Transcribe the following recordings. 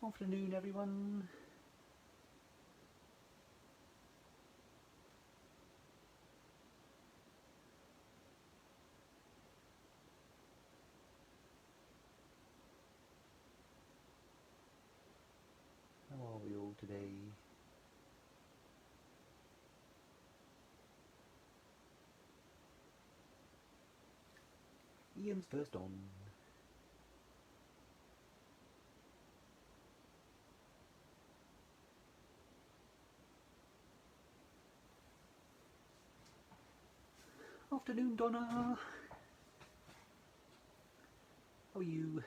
Afternoon, everyone. How are we all today? Ian's first on. Afternoon, Donna. How are you?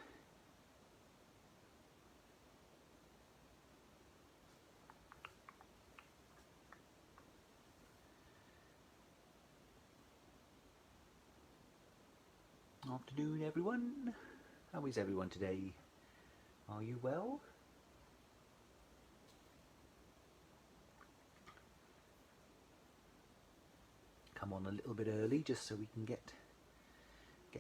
Afternoon, everyone. How is everyone today? Are you well? Come on a little bit early just so we can get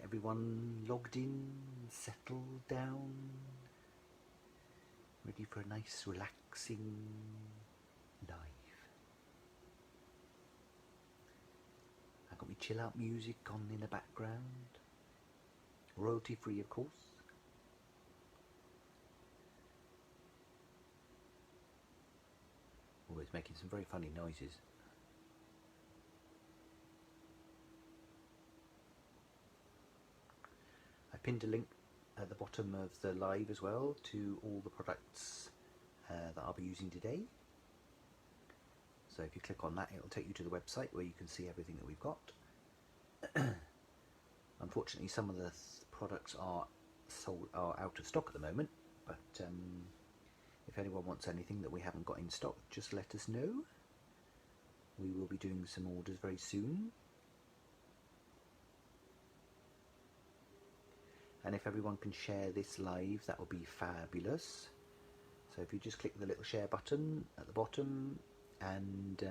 everyone logged in, settled down, ready for a nice relaxing live. I've got my chill out music on in the background. Royalty free, of course. Always making some very funny noises. I pinned a link at the bottom of the live as well to all the products that I'll be using today. So if you click on that, it'll take you to the website where you can see everything that we've got. Unfortunately, some of the products are out of stock at the moment, but if anyone wants anything that we haven't got in stock, just let us know. We will be doing some orders very soon. And if everyone can share this live, that will be fabulous. So if you just click the little share button at the bottom and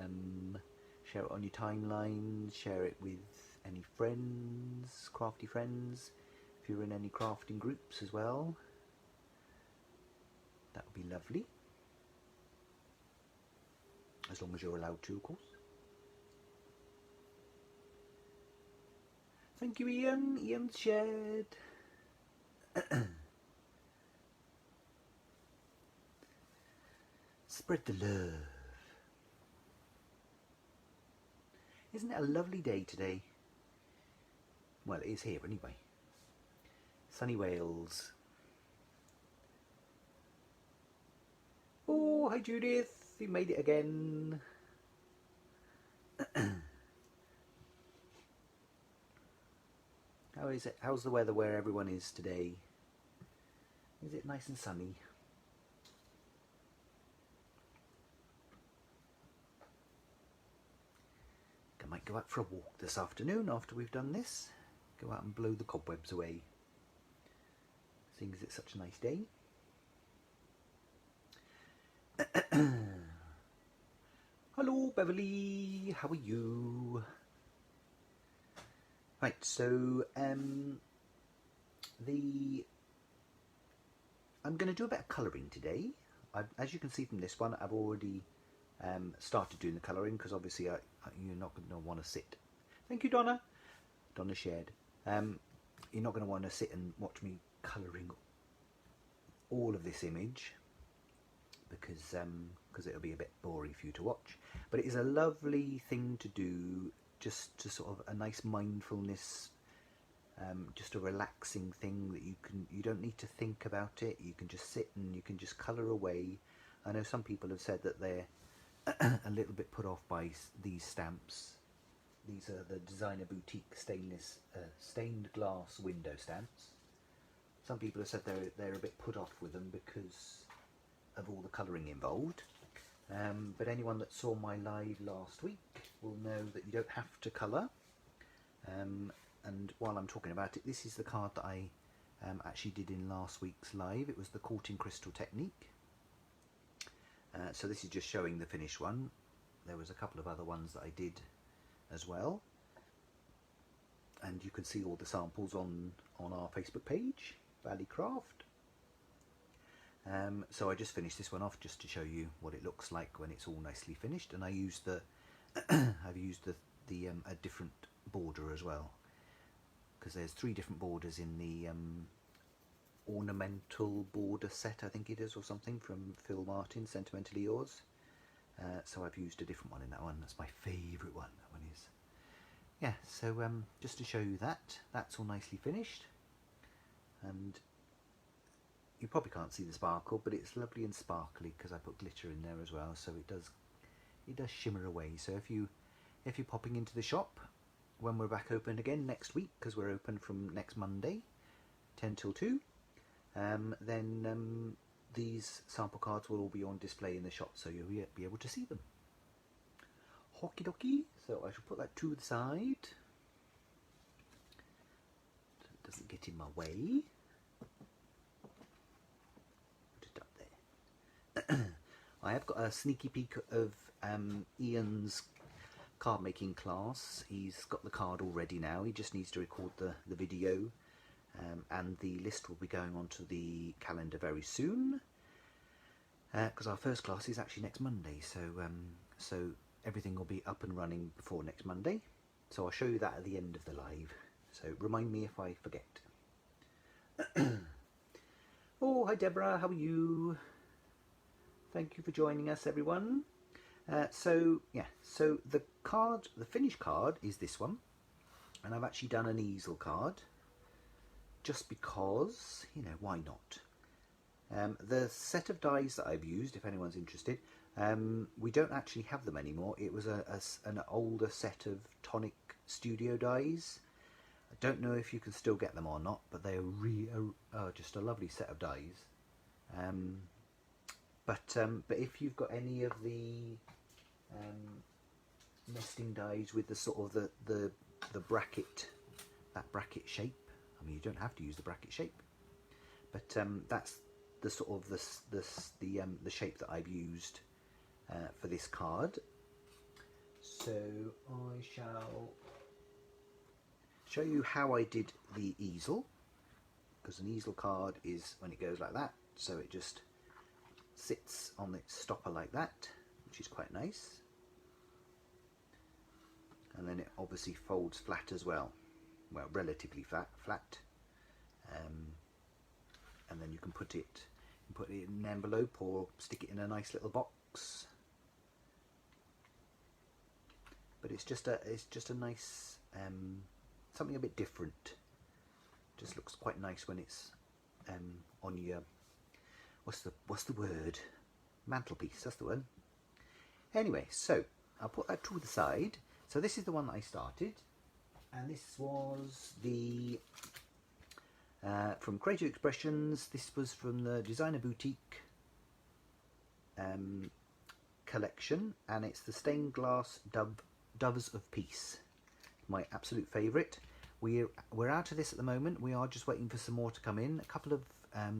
share it on your timeline, share it with any friends, crafty friends, if you're in any crafting groups as well, that would be lovely. As long as you're allowed to, of course. Thank you, Ian. Ian's shared. Spread the love. Isn't it a lovely day today? Well, it is here anyway. Sunny Wales. Oh, hi Judith. You made it again. How is it? How's the weather where everyone is today? Is it nice and sunny? I might go out for a walk this afternoon after we've done this. Go out and blow the cobwebs away. Seeing as it's such a nice day. Hello Beverly, how are you? Right, so I'm going to do a bit of colouring today. As you can see from this one, I've already started doing the colouring because obviously you're not going to want to sit. Thank you, Donna. Donna shared. You're not going to want to sit and watch me colouring all of this image because it'll be a bit boring for you to watch. But it is a lovely thing to do, just to sort of a nice mindfulness, just a relaxing thing that you don't need to think about it. You can just sit and you can just colour away. I know some people have said that they're a little bit put off by these stamps. These are the designer boutique stained glass window stamps. Some people have said they're a bit put off with them because of all the colouring involved. But anyone that saw my live last week will know that you don't have to colour. And while I'm talking about it, this is the card that I actually did in last week's live. It was the Courting Crystal technique. So this is just showing the finished one. There was a couple of other ones that I did as well. And you can see all the samples on our Facebook page, Valley Craft. So I just finished this one off just to show you what it looks like when it's all nicely finished, and I used the I've used the a different border as well, because there's 3 different borders in the ornamental border set, I think it is, or something, from Phil Martin, Sentimentally Yours. So I've used a different one in that one. That's my favourite one. That one is. Yeah, so just to show you that, that's all nicely finished, and you probably can't see the sparkle, but it's lovely and sparkly because I put glitter in there as well, so it does shimmer away. So if you're popping into the shop when we're back open again next week, because we're open from next Monday 10 till 2, then these sample cards will all be on display in the shop, so you'll be able to see them. Hockey dokie, so I shall put that to the side so it doesn't get in my way. Put it up there. I have got a sneaky peek of Ian's card making class. He's got the card all ready now, he just needs to record the video, and the list will be going onto the calendar very soon, because our first class is actually next Monday, so everything will be up and running before next Monday. So I'll show you that at the end of the live, so remind me if I forget. Oh, hi Deborah, how are you? Thank you for joining us, everyone. So the finished card is this one, and I've actually done an easel card just because, you know, why not? The set of dies that I've used, if anyone's interested, we don't actually have them anymore. It was an older set of Tonic Studio dies. I don't know if you can still get them or not, but they are just a lovely set of dies. But if you've got any of the nesting dies with the sort of the bracket, that bracket shape, I mean, you don't have to use the bracket shape, but that's the sort of the shape that I've used for this card. So I shall show you how I did the easel, because an easel card is when it goes like that, so it just sits on its stopper like that, which is quite nice, and then it obviously folds flat as well, relatively flat, and then you can put it in an envelope or stick it in a nice little box. But it's just a nice something a bit different. Just looks quite nice when it's on your what's the word, mantelpiece. That's the one. Anyway, so I'll put that to the side. So this is the one that I started, and this was the from Creative Expressions. This was from the Designer Boutique collection, and it's the stained glass Doves of Peace, my absolute favourite. We're out of this at the moment. We are just waiting for some more to come in. A couple of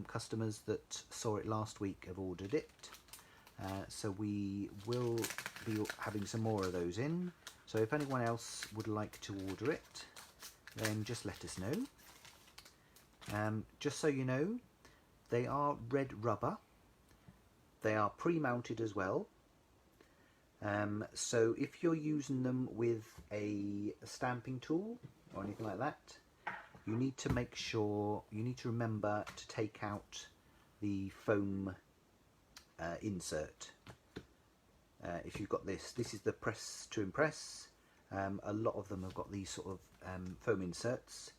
customers that saw it last week have ordered it, so we will be having some more of those in. So if anyone else would like to order it, then just let us know. Just so you know, they are red rubber. They are pre-mounted as well. So if you're using them with a stamping tool or anything like that, you need to make sure, you need to remember to take out the foam insert. If you've got this is the Press to Impress. A lot of them have got these sort of foam inserts.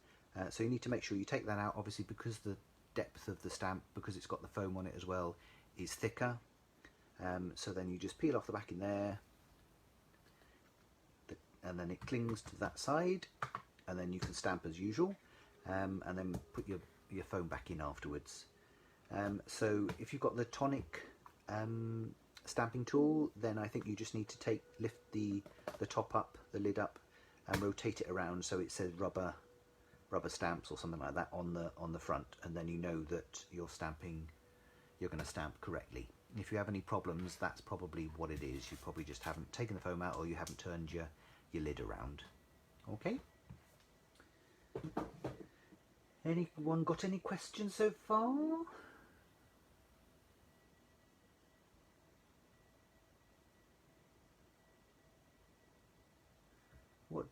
So you need to make sure you take that out, obviously, because the depth of the stamp, because it's got the foam on it as well, is thicker. So then you just peel off the back in there, and then it clings to that side, and then you can stamp as usual, and then put your foam back in afterwards. So if you've got the Tonic stamping tool, then I think you just need to lift the top up, the lid up, and rotate it around so it says rubber stamps or something like that on the front, and then you know that you're going to stamp correctly. If you have any problems, that's probably what it is. You probably just haven't taken the foam out, or you haven't turned your lid around. Okay. Anyone got any questions so far?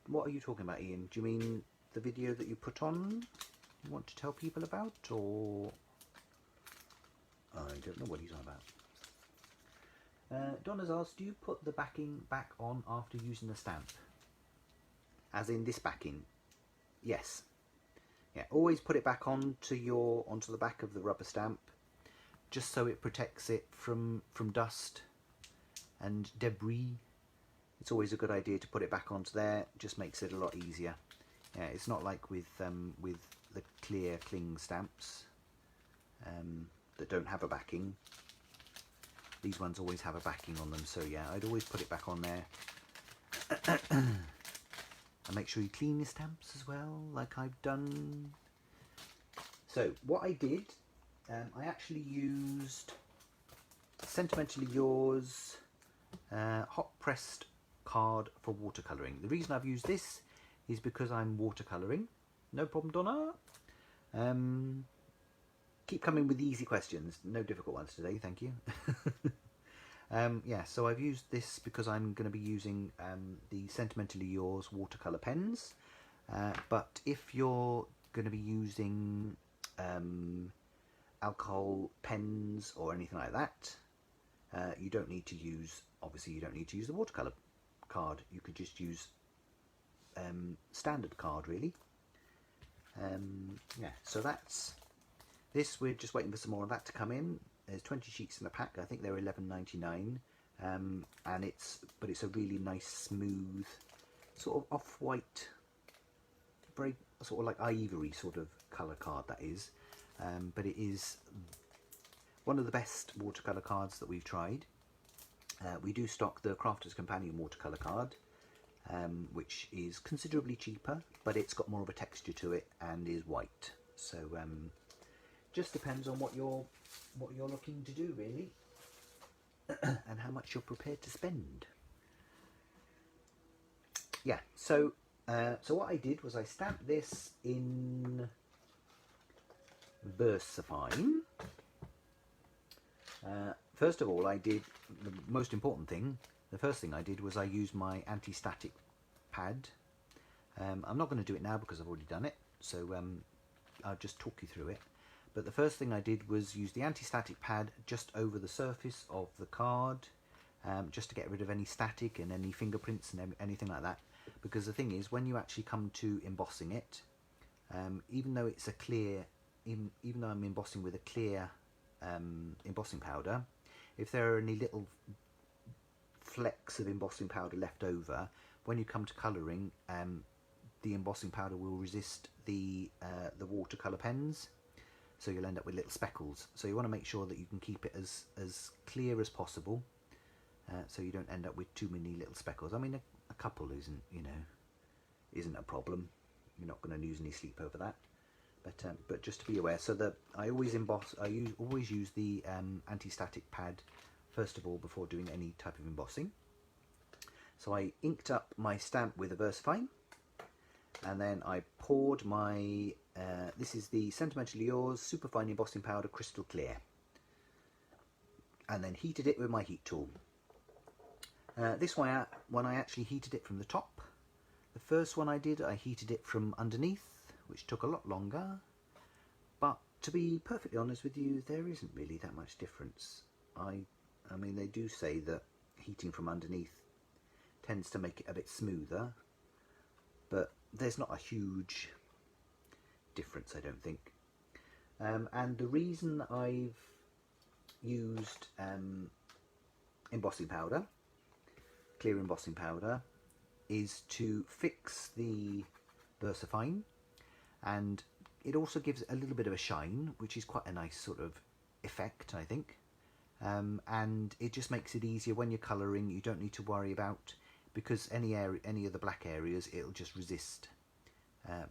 What are you talking about, Ian? Do you mean the video that you put on? You want to tell people about, or I don't know what he's on about. Donna's asked, do you put the backing back on after using the stamp? As in this backing? Yes. Yeah. Always put it back onto the back of the rubber stamp, just so it protects it from dust and debris. It's always a good idea to put it back onto there. Just makes it a lot easier. Yeah, it's not like with the clear cling stamps that don't have a backing. These ones always have a backing on them, so yeah, I'd always put it back on there. And make sure you clean your stamps as well, like I've done. So what I did, I actually used Sentimentally Yours hot pressed card for watercolouring. The reason I've used this is because I'm watercolouring. No problem, Donna. Keep coming with easy questions, no difficult ones today, thank you. Yeah, so I've used this because I'm going to be using the Sentimentally Yours watercolour pens, but if you're going to be using alcohol pens or anything like that, you don't need to use, obviously you don't need to use the watercolour card. You could just use standard card, really. Yeah, so that's this. We're just waiting for some more of that to come in. There's 20 sheets in a pack. I think they're $11.99, and it's a really nice, smooth, sort of off-white, very sort of like ivory sort of colour card that is. But it is one of the best watercolour cards that we've tried. We do stock the Crafter's Companion watercolour card, which is considerably cheaper, but it's got more of a texture to it and is white. So just depends on what you're looking to do, really, and how much you're prepared to spend. Yeah. So what I did was I stamped this in VersaFine. First of all, I did the most important thing. The first thing I did was I used my anti-static pad. I'm not going to do it now because I've already done it, so I'll just talk you through it. But the first thing I did was use the anti-static pad just over the surface of the card, just to get rid of any static and any fingerprints and anything like that. Because the thing is, when you actually come to embossing it, even though it's a clear, even though I'm embossing with a clear embossing powder, if there are any little flecks of embossing powder left over, when you come to colouring, the embossing powder will resist the watercolour pens, so you'll end up with little speckles. So you want to make sure that you can keep it as clear as possible, so you don't end up with too many little speckles. I mean, a couple isn't a problem. You're not going to lose any sleep over that. But just to be aware, so that I always emboss. I always use the anti-static pad first of all before doing any type of embossing. So I inked up my stamp with a VersaFine, and then I poured my. This is the Sentimentally Yours Superfine Embossing Powder Crystal Clear, and then heated it with my heat tool. This one I actually heated it from the top. The first one I did, I heated it from underneath, which took a lot longer, but to be perfectly honest with you, there isn't really that much difference. I mean, they do say that heating from underneath tends to make it a bit smoother, but there's not a huge difference, I don't think. And the reason I've used embossing powder, clear embossing powder, is to fix the VersaFine, and it also gives a little bit of a shine, which is quite a nice sort of effect, I think. And it just makes it easier when you're colouring. You don't need to worry about, because any of the black areas, it'll just resist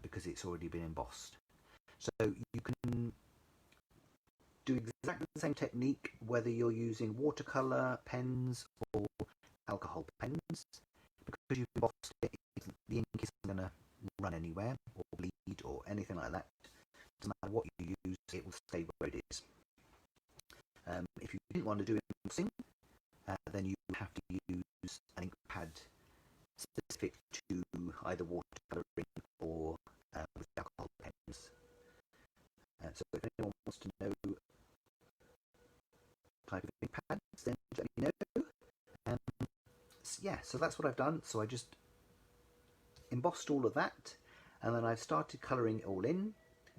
because it's already been embossed. So you can do exactly the same technique whether you're using watercolour pens or alcohol pens. Because you've embossed it, the ink isn't going to run anywhere or bleed or anything like that. Doesn't matter what you use, it will stay where it is. If you didn't want to do embossing, then you have to use an ink pad specific to either watercolouring or with alcohol pens. So if anyone wants to know type of ink pads, then let me know. Yeah, so that's what I've done. So I just embossed all of that, and then I've started colouring it all in.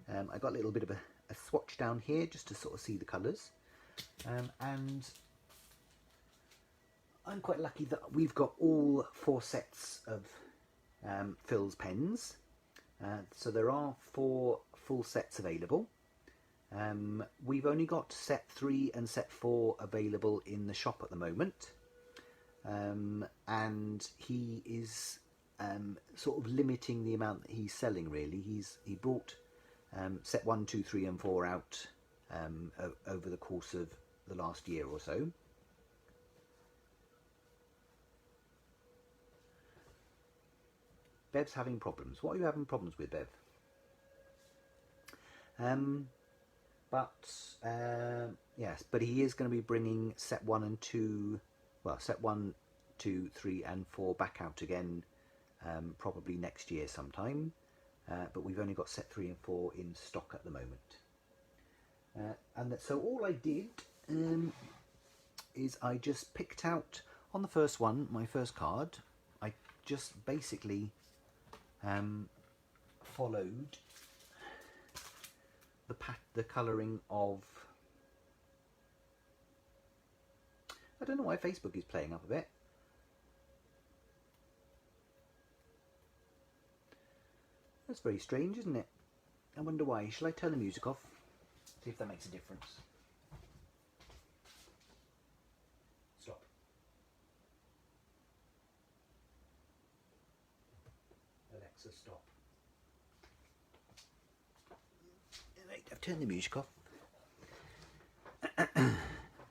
I got a little bit of a swatch down here just to sort of see the colours, and I'm quite lucky that we've got all 4 sets of Phil's pens. So there are 4 full sets available. We've only got set 3 and set 4 available in the shop at the moment, and he is sort of limiting the amount that he's selling. Really, he brought set 1, 2, 3 and 4 out over the course of the last year or so. Bev's having problems. What are you having problems with, Bev? Yes, but he is going to be bringing set 1 and 2, well, set 1, 2, 3 and 4 back out again, probably next year sometime. But we've only got set 3 and 4 in stock at the moment. So all I did is I just picked out on the first one, my first card, I just basically followed the colouring of, I don't know why Facebook is playing up a bit. That's very strange, isn't it? I wonder why. Shall I turn the music off? See if that makes a difference. Stop. Alexa, stop. Right, I've turned the music off.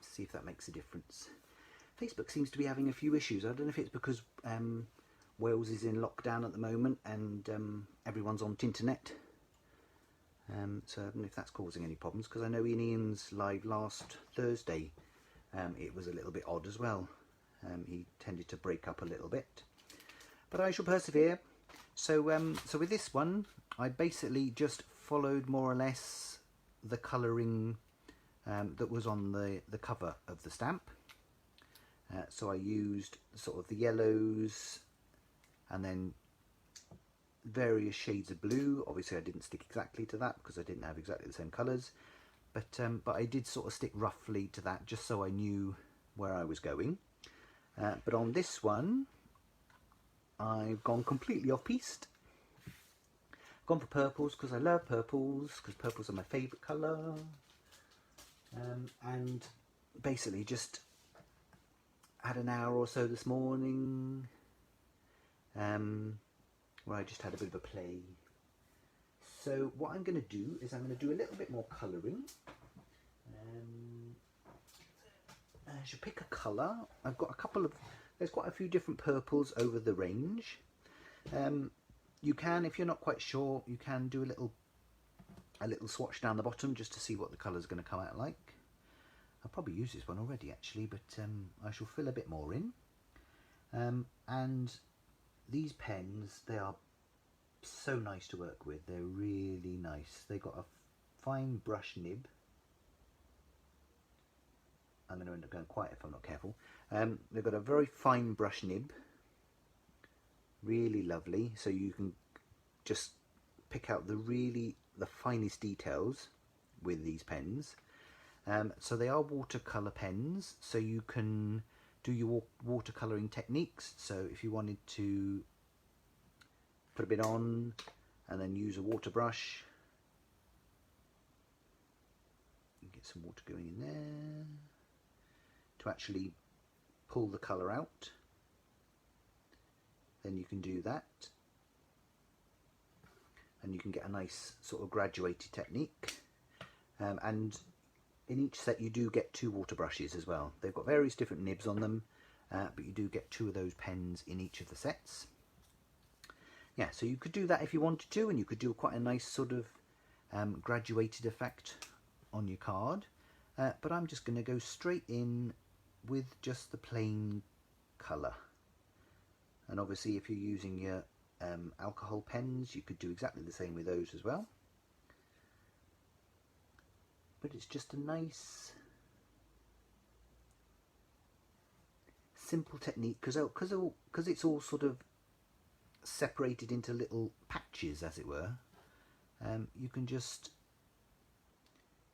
See if that makes a difference. Facebook seems to be having a few issues. I don't know if it's because Wales is in lockdown at the moment and everyone's on Tinternet. So I don't know if that's causing any problems, because I know in Ian's live last Thursday it was a little bit odd as well. He tended to break up a little bit. But I shall persevere. So with this one, I basically just followed more or less the colouring that was on the cover of the stamp. So I used sort of the yellows and then various shades of blue. Obviously I didn't stick exactly to that because I didn't have exactly the same colours, but I did sort of stick roughly to that just so I knew where I was going. But on this one I've gone completely off piste. Gone for purples because I love purples, because purples are my favourite colour, and basically just had an hour or so this morning where I just had a bit of a play. So what I'm going to do is I'm going to do a little bit more colouring. I should pick a colour. I've got a couple of, there's quite a few different purples over the range. You can, if you're not quite sure, you can do a little swatch down the bottom just to see what the colour's going to come out like. I've probably used this one already actually, but I shall fill a bit more in. And these pens, they are so nice to work with. They're really nice. They've got a fine brush nib. I'm going to end up going quiet if I'm not careful. They've got a very fine brush nib. Really lovely. So you can just pick out the finest details with these pens. So they are watercolour pens, so you can do your watercolouring techniques. So if you wanted to put a bit on and then use a water brush, you get some water going in there to actually pull the colour out, then you can do that, and you can get a nice sort of graduated technique. And in each set you do get 2 water brushes as well. They've got various different nibs on them, but you do get 2 of those pens in each of the sets. Yeah, so you could do that if you wanted to, and you could do quite a nice sort of graduated effect on your card. But I'm just going to go straight in with just the plain colour. And obviously if you're using your alcohol pens, you could do exactly the same with those as well. But it's just a nice simple technique, because it's all sort of separated into little patches, as it were. You can just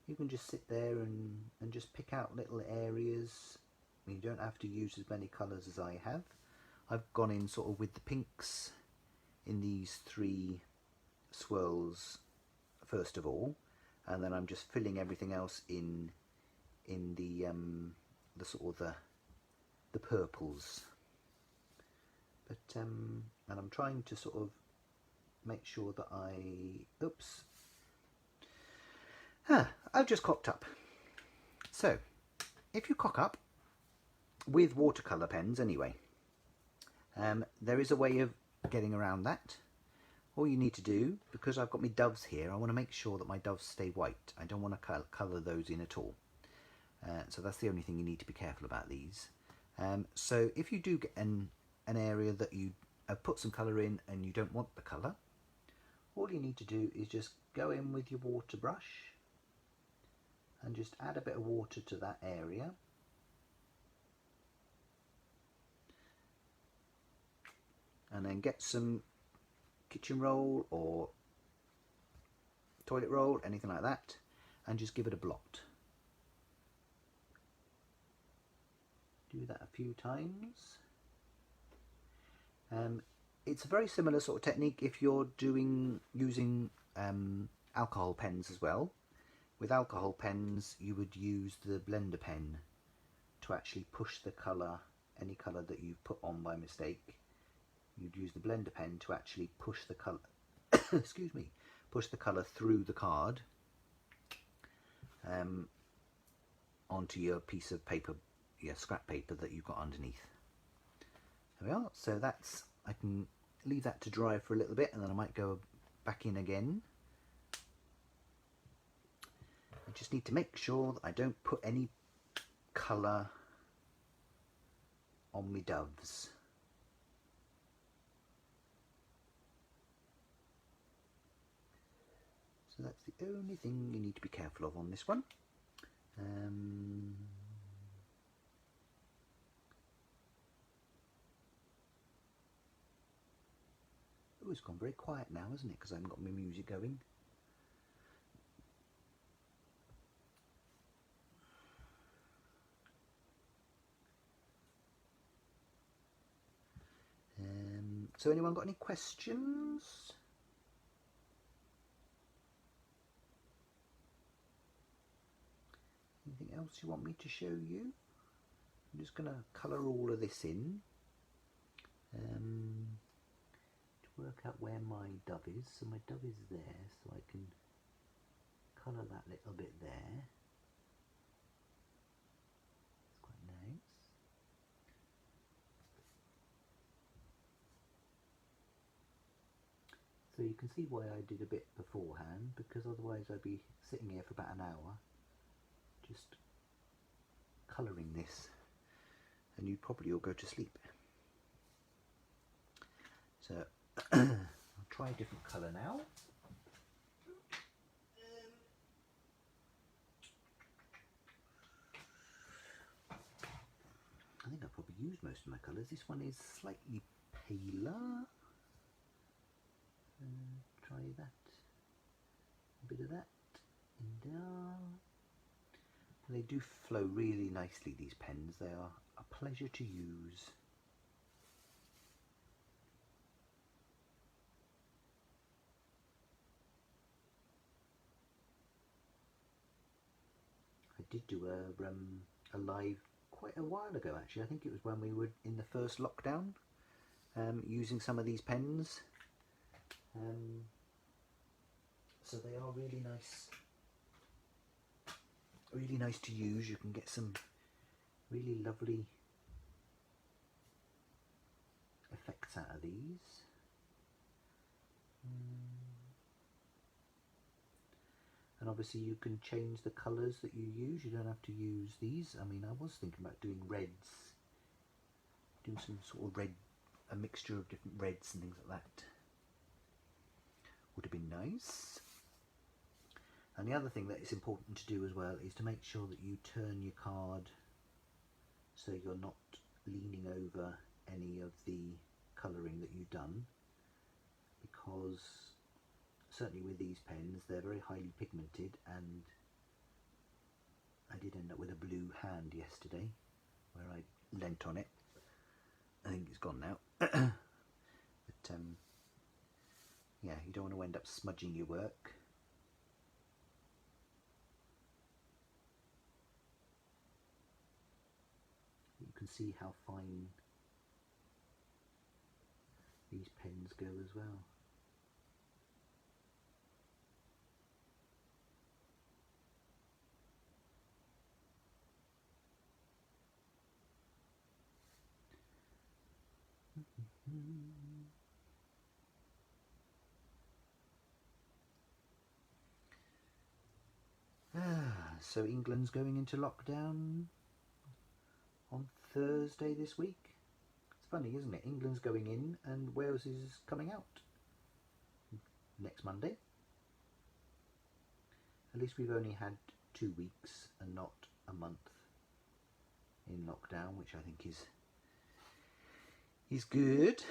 sit there and just pick out little areas. I mean, you don't have to use as many colours as I have. I've gone in sort of with the pinks in these 3 swirls first of all, and then I'm just filling everything else in the sort of the purples. But and I'm trying to sort of make sure that I've just cocked up. So if you cock up with watercolour pens anyway, there is a way of getting around that. All you need to do, because I've got my doves here, I want to make sure that my doves stay white. I don't want to colour those in at all. So that's the only thing you need to be careful about these. So if you do get an area that you have put some colour in and you don't want the colour, all you need to do is just go in with your water brush and just add a bit of water to that area. And then get some kitchen roll or toilet roll, anything like that, and just give it a blot. Do that a few times. It's a very similar sort of technique if you're using alcohol pens as well. With alcohol pens, you would use the blender pen to actually push the colour, any colour that you've put on by mistake. You'd use the blender pen to actually push the colour, excuse me, push the colour through the card onto your piece of paper, your scrap paper that you've got underneath. There we are. So I can leave that to dry for a little bit, and then I might go back in again. I just need to make sure that I don't put any colour on my doves. So that's the only thing you need to be careful of on this one. Oh, it's gone very quiet now, hasn't it? Because I haven't got my music going. So anyone got any questions? Anything else you want me to show you? I'm just going to colour all of this in to work out where my dove is. So my dove is there, so I can colour that little bit there. It's quite nice. So you can see why I did a bit beforehand, because otherwise I'd be sitting here for about an hour just colouring this, and you'd probably all go to sleep. So I'll try a different colour now. I think I've probably used most of my colours. This one is slightly paler. Try that. A bit of that in there. They do flow really nicely, these pens. They are a pleasure to use. I did do a live quite a while ago, actually. I think it was when we were in the first lockdown, using some of these pens. So they are really nice to use. You can get some really lovely effects out of these. And obviously you can change the colours that you use. You don't have to use these. I mean, I was thinking about doing reds, doing some sort of red a mixture of different reds and things like that. Would have been nice. And the other thing that is important to do as well is to make sure that you turn your card so you're not leaning over any of the colouring that you've done, because certainly with these pens they're very highly pigmented, and I did end up with a blue hand yesterday where I leant on it. I think it's gone now. But yeah, you don't want to end up smudging your work. You can see how fine these pens go as well. So England's going into lockdown on Thursday this week. It's funny, isn't it? England's going in and Wales is coming out next Monday. At least we've only had 2 weeks and not a month in lockdown, which I think is good.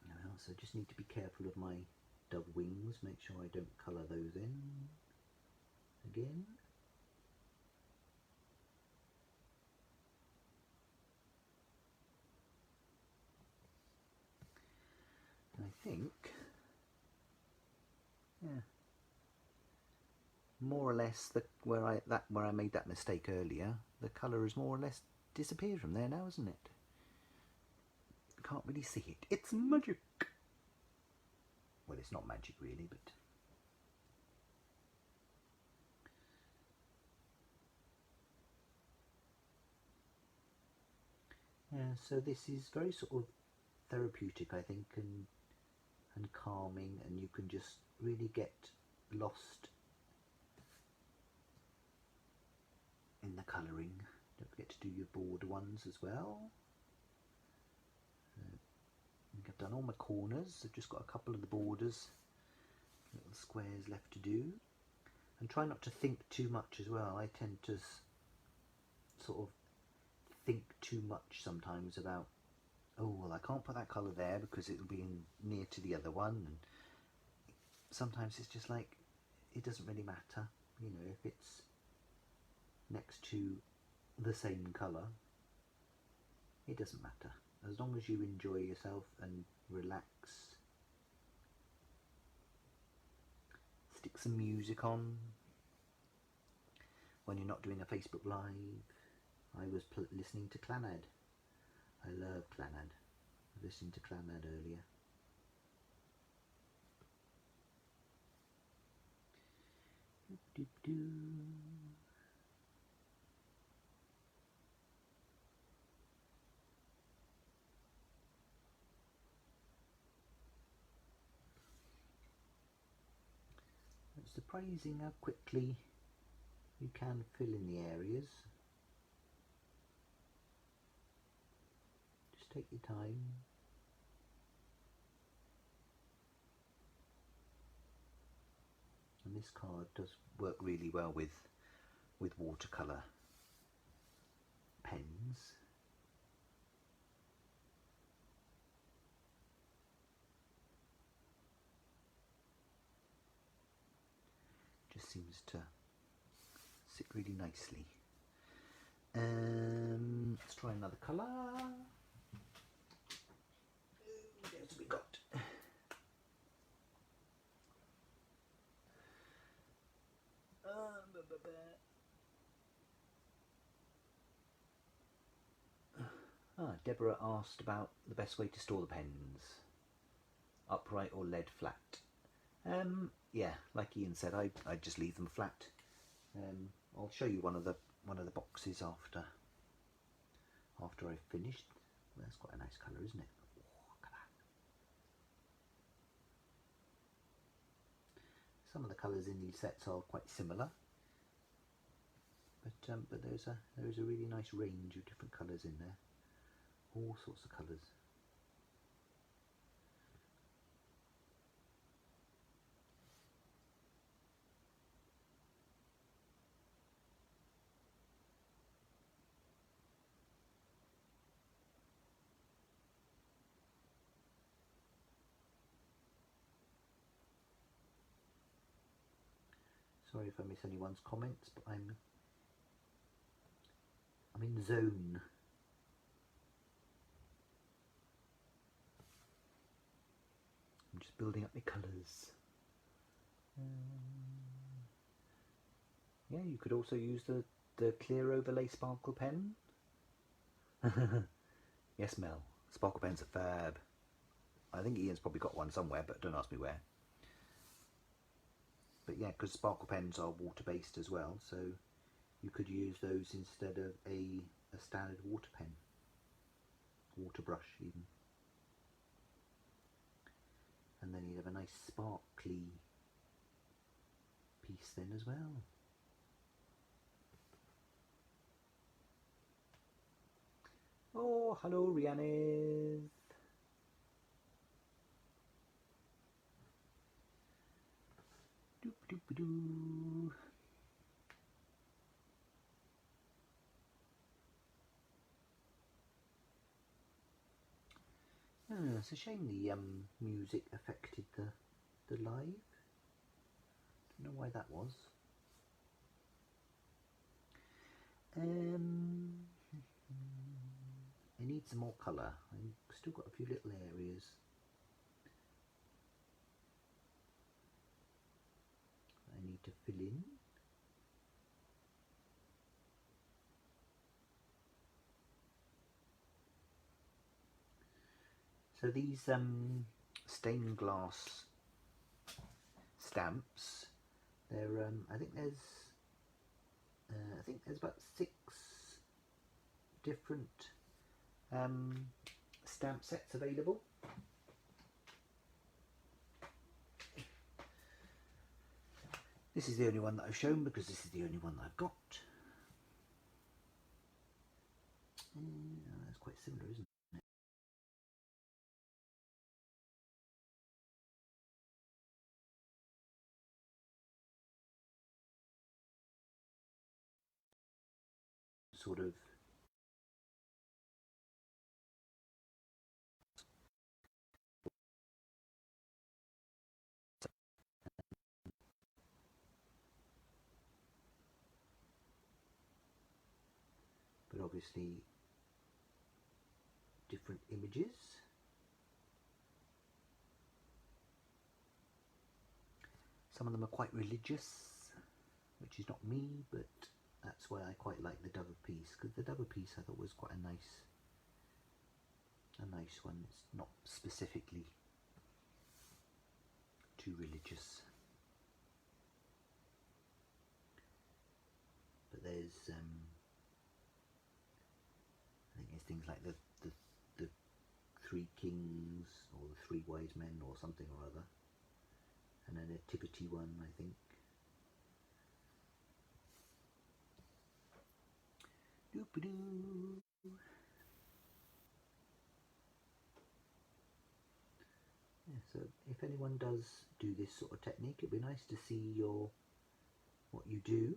Well, so just need to be careful of my dove wings, make sure I don't colour those in again. And I think, yeah, more or less where I made that mistake earlier, the colour has more or less disappeared from there now, isn't it? Can't really see it. It's magic. Well, it's not magic really, but yeah. So this is very sort of therapeutic, I think, and calming, and you can just really get lost in the colouring. Don't forget to do your border ones as well. I think I've done all my corners. I've just got a couple of the borders, little squares left to do. And try not to think too much as well. I tend to sort of think too much sometimes about, oh well, I can't put that colour there because it'll be near to the other one, and sometimes it's just like, it doesn't really matter, you know, if it's next to the same colour, it doesn't matter. As long as you enjoy yourself and relax. Stick some music on when you're not doing a Facebook Live. I was listening to Clannad. I love Clannad. I was listening to Clannad earlier. It's surprising how quickly you can fill in the areas. Just take your time. And this card does work really well with watercolour pens. Just seems to sit really nicely. Let's try another colour. What else have we got? Deborah asked about the best way to store the pens. Upright or lead flat. Yeah, like Ian said, I just leave them flat. I'll show you one of the boxes after I've finished. That's quite a nice colour, isn't it? Oh, look at that. Some of the colours in these sets are quite similar, but there is a really nice range of different colours in there. all sorts of colours. Sorry if I miss anyone's comments, but I'm in the zone. I'm just building up my colours. Yeah, you could also use the clear overlay sparkle pen. Yes, Mel. Sparkle pens are fab. I think Ian's probably got one somewhere, but don't ask me where. But yeah, because sparkle pens are water-based as well, so you could use those instead of a standard water pen. Water brush, even. And then you'd have a nice sparkly piece then as well. Oh, hello, Rhiannon. Doop doop doo. It's a shame the music affected the live. Don't know why that was. I need some more colour. I've still got a few little areas I need to fill in. So these stained glass stamps, they're I think there's about 6 different stamp sets available. This is the only one that I've shown because this is the only one that I've got. That's quite similar, isn't it? Sort of but obviously different images. Some of them are quite religious, which is not me, but that's why I quite like the Dove piece, because the Dove piece I thought was quite a nice one. It's not specifically too religious, but there's I think there's things like the three kings or the three wise men or something or other, and a nativity one, I think. Doop-a-doo. Yeah, so if anyone does do this sort of technique, it'd be nice to see what you do.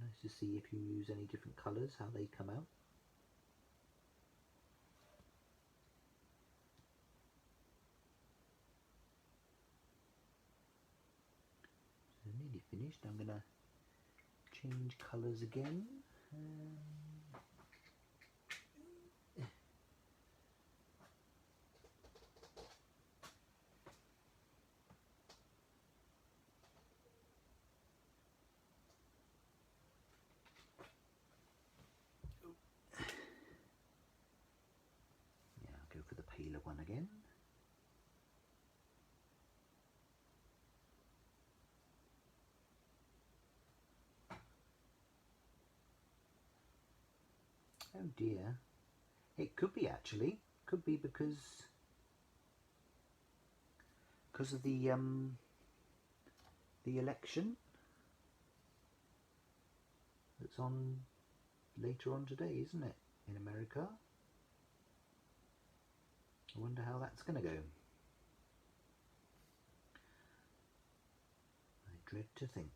Nice to see if you use any different colours, how they come out. So nearly finished. I'm going to change colours again. Yeah, I'll go for the paler one again. Oh dear. It could be actually. Could be because of the election that's on later on today, isn't it, in America? I wonder how that's going to go. I dread to think.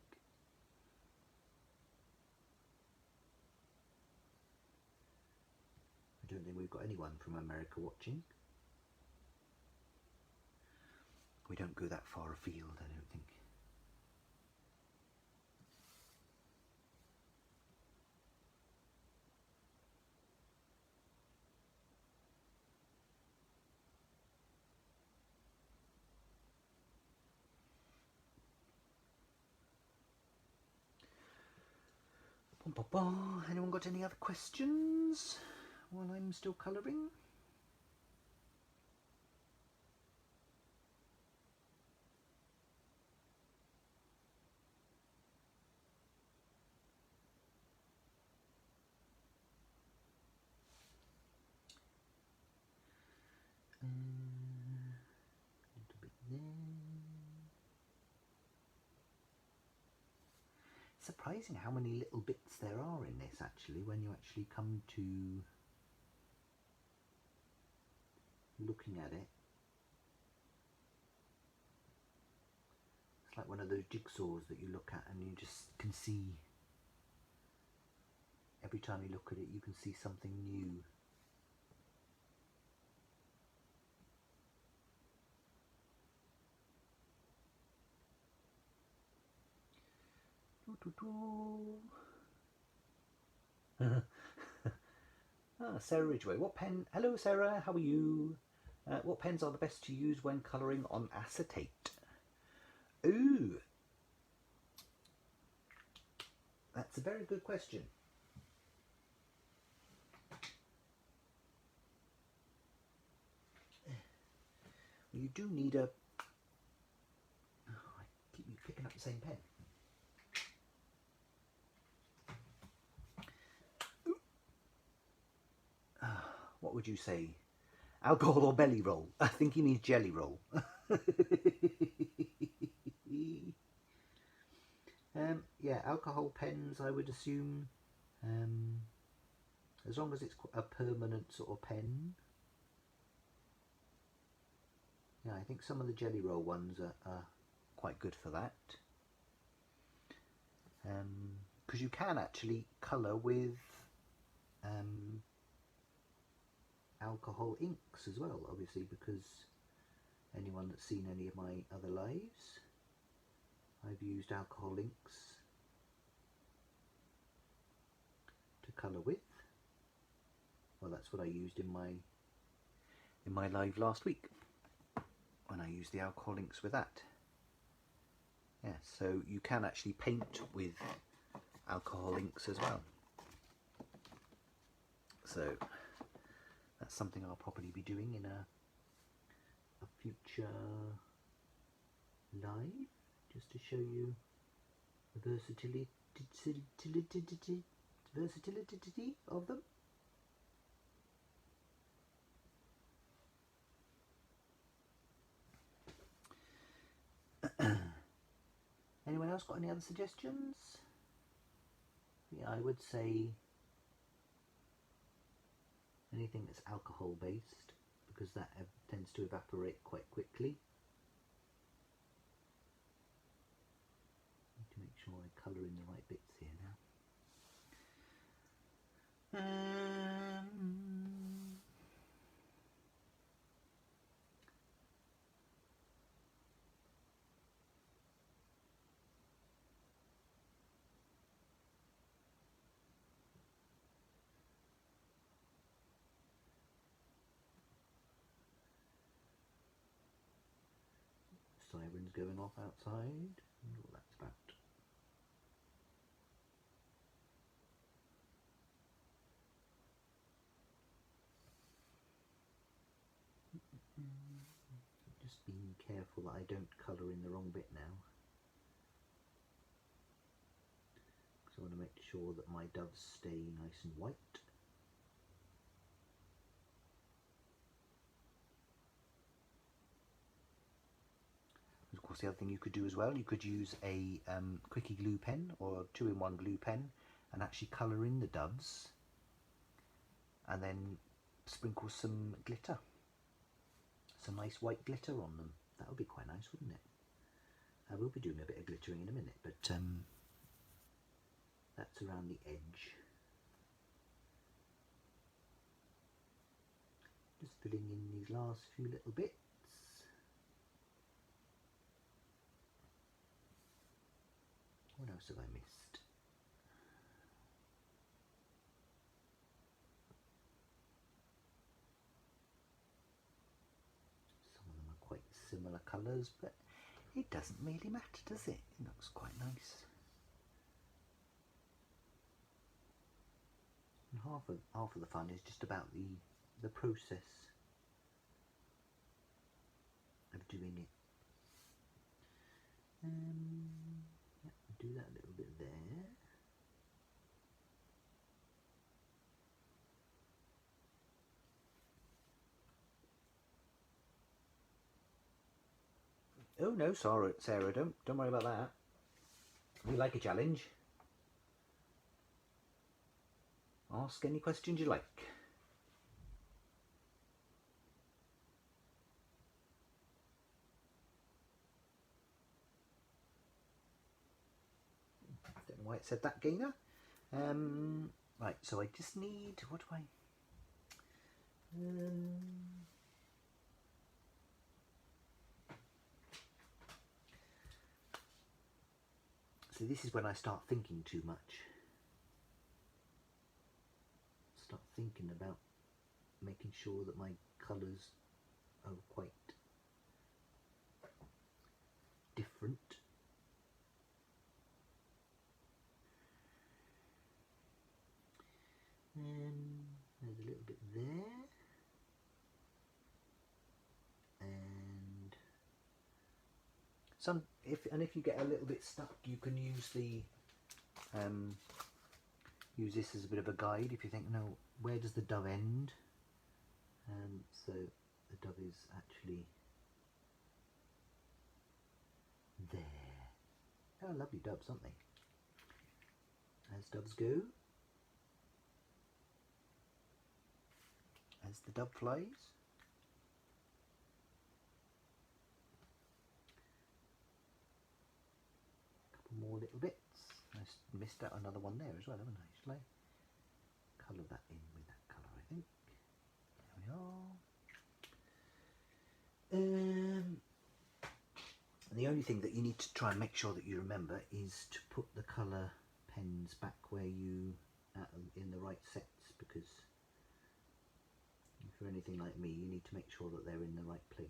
I don't think we've got anyone from America watching. We don't go that far afield, I don't think. Anyone got any other questions while I'm still colouring? A little bit there. Surprising how many little bits there are in this, actually, when you actually come to looking at it. It's like one of those jigsaws that you look at and you just can see, every time you look at it, you can see something new. Sarah Ridgway. What pen? Hello, Sarah. How are you? What pens are the best to use when colouring on acetate? Ooh, that's a very good question. You do need a... Oh, I keep picking up the same pen. What would you say? Alcohol or belly roll? I think he means jelly roll. Yeah, alcohol pens, I would assume. As long as it's a permanent sort of pen. Yeah, I think some of the jelly roll ones are quite good for that. Because you can actually colour with alcohol inks as well, obviously, because anyone that's seen any of my other lives, I've used alcohol inks to colour with. Well, that's what I used in my live last week, when I used the alcohol inks with that. Yeah, so you can actually paint with alcohol inks as well. So that's something I'll probably be doing in a future live, just to show you the versatility of them. Anyone else got any other suggestions? Yeah, I would say anything that's alcohol based, because that tends to evaporate quite quickly. Need to make sure I colour in the right bits here now. Sirens going off outside. I wonder what that's about. Just being careful that I don't colour in the wrong bit now, because I want to make sure that my doves stay nice and white. Of course, the other thing you could do as well, you could use a quickie glue pen or a 2-in-1 glue pen and actually colour in the doves and then sprinkle some glitter, some nice white glitter on them. That would be quite nice, wouldn't it? I will be doing a bit of glittering in a minute, but that's around the edge. Just filling in these last few little bits. What else have I missed? Some of them are quite similar colours, but it doesn't really matter, does it? It looks quite nice. And half of the fun is just about the process of doing it. Yeah, do that a little bit there. Oh no, Sarah, don't worry about that. We like a challenge. Ask any questions you like. Don't know why it said that, Gainer. Right, so I just need, what do I? So this is when I start thinking too much. Start thinking about making sure that my colours are quite different. There's a little bit there, and if you get a little bit stuck, you can use use this as a bit of a guide. If you think, no, where does the dove end? So the dove is actually there. Oh, lovely doves, aren't they? As doves go. As the dove flies. A couple more little bits. I missed out another one there as well, haven't I? Shall I colour that in with that colour, I think. There we are. And the only thing that you need to try and make sure that you remember is to put the colour pens back where you in the right sets, because if you're anything like me, you need to make sure that they're in the right place.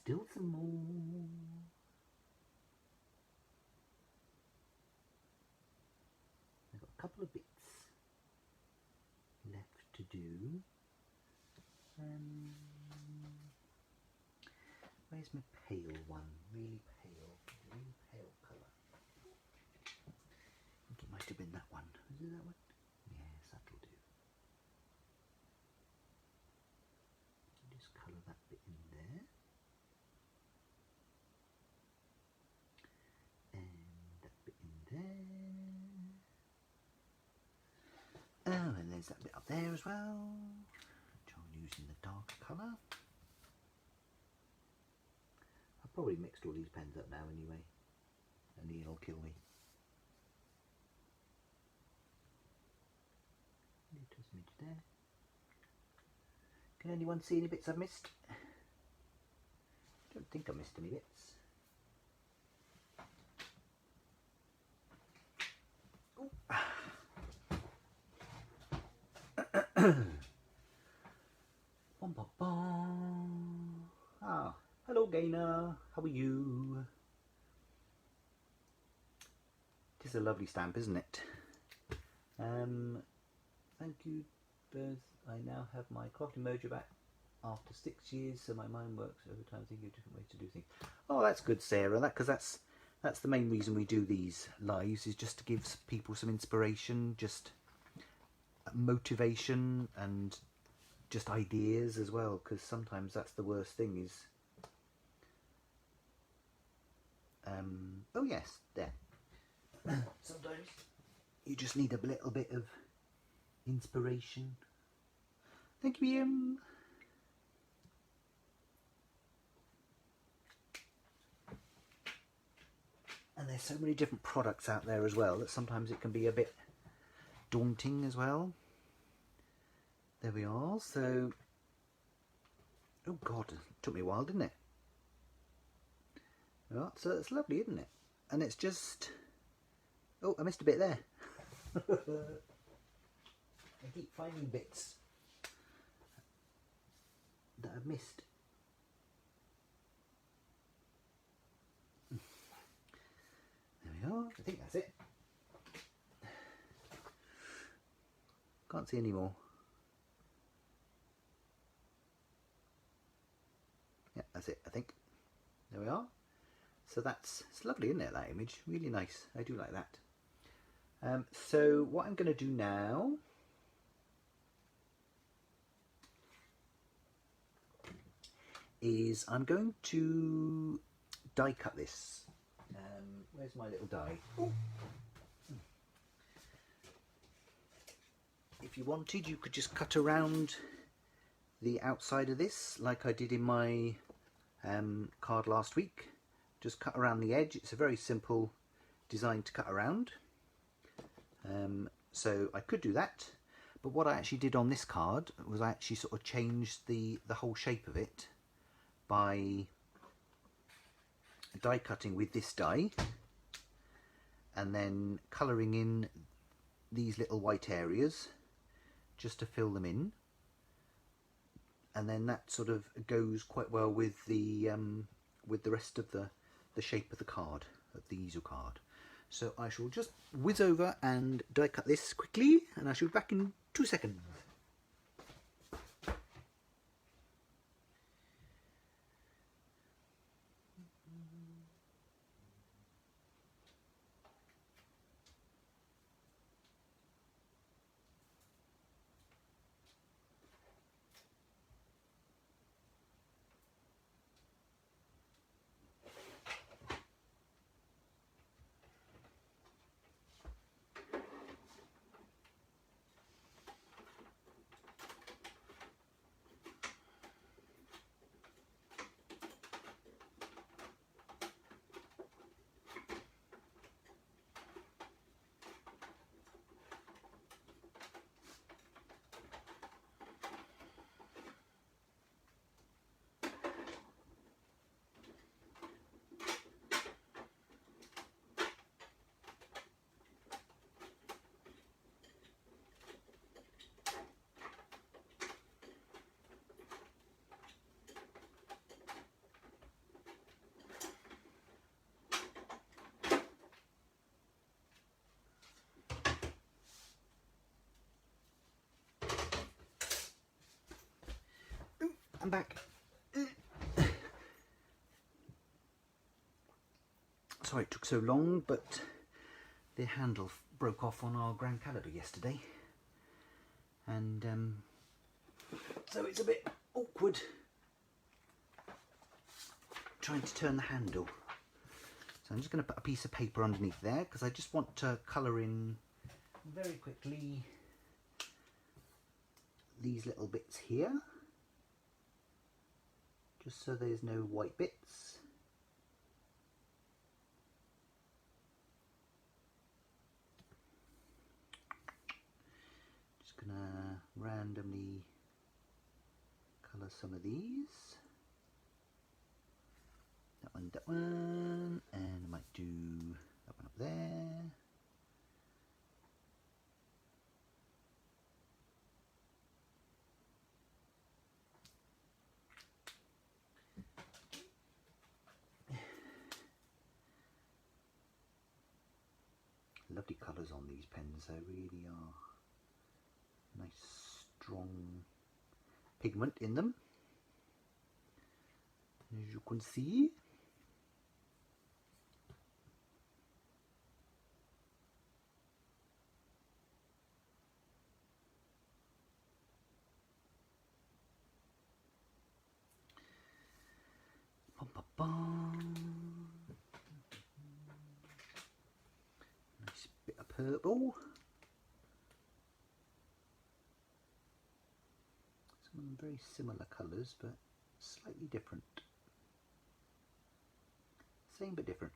Still some more. I've got a couple of bits left to do. Where's my pale one? Really pale colour. I think it might have been that one. Is it that one? Yes, that'll do. Just colour that bit in there. And that bit in there. Oh, and there's that bit up there as well, which I'm using the darker colour. I've probably mixed all these pens up now anyway, and Ian will kill me. Little smidge there. Can anyone see any bits I've missed? I don't think I missed any bits. Bum, bum, bum. Ah, hello Gainer, how are you? It is a lovely stamp, isn't it? Thank you both. I now have my crafting mojo back after 6 years, so my mind works over time thinking of different ways to do things. Oh, that's good, Sarah. Because that's the main reason we do these lives, is just to give people some inspiration, just motivation, and just ideas as well. Because sometimes that's the worst thing, is Oh yes, there. Sometimes you just need a little bit of inspiration. Thank you, Ian. And there's so many different products out there as well that sometimes it can be a bit daunting as well. There we are. So, oh God, it took me a while, didn't it? Right, so it's lovely, isn't it? And it's just, oh, I missed a bit there. I keep finding bits that I've missed. There we are. I think that's it. Can't see any more. Yeah, that's it, I think. There we are. So it's lovely, isn't it, that image? Really nice. I do like that. So what I'm going to do now is I'm going to die cut this. Where's my little die? Ooh. If you wanted, you could just cut around the outside of this like I did in my card last week. Just cut around the edge. It's a very simple design to cut around. So I could do that, but what I actually did on this card was I actually sort of changed the whole shape of it by die cutting with this die and then colouring in these little white areas just to fill them in, and then that sort of goes quite well with the rest of the shape of the card, of the easel card. So I shall just whiz over and die cut this quickly, and I shall be back in 2 seconds. I'm back. Sorry it took so long, but the handle broke off on our Grand Caliber yesterday, and so it's a bit awkward trying to turn the handle. So I'm just going to put a piece of paper underneath there because I just want to colour in very quickly these little bits here, just so there's no white bits. Just gonna randomly colour some of these. That one, and I might do that one up there. Lovely colours on these pens, they really are. Nice strong pigment in them, as you can see. Bum, bum, bum. purple. Some of them very similar colours, but slightly different. Same but different.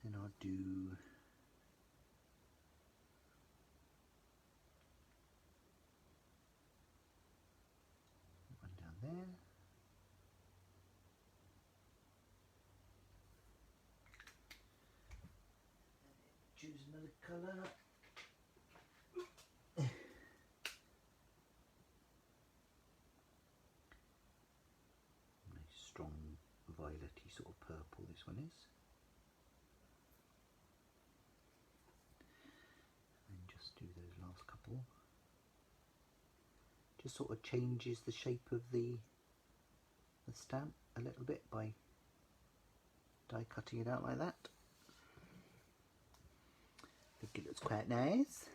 And I'll do one down there. Choose another colour. Nice strong violet-y sort of purple this one is. And just do those last couple. Just sort of changes the shape of the stamp a little bit by die cutting it out like that. I think it looks quite nice.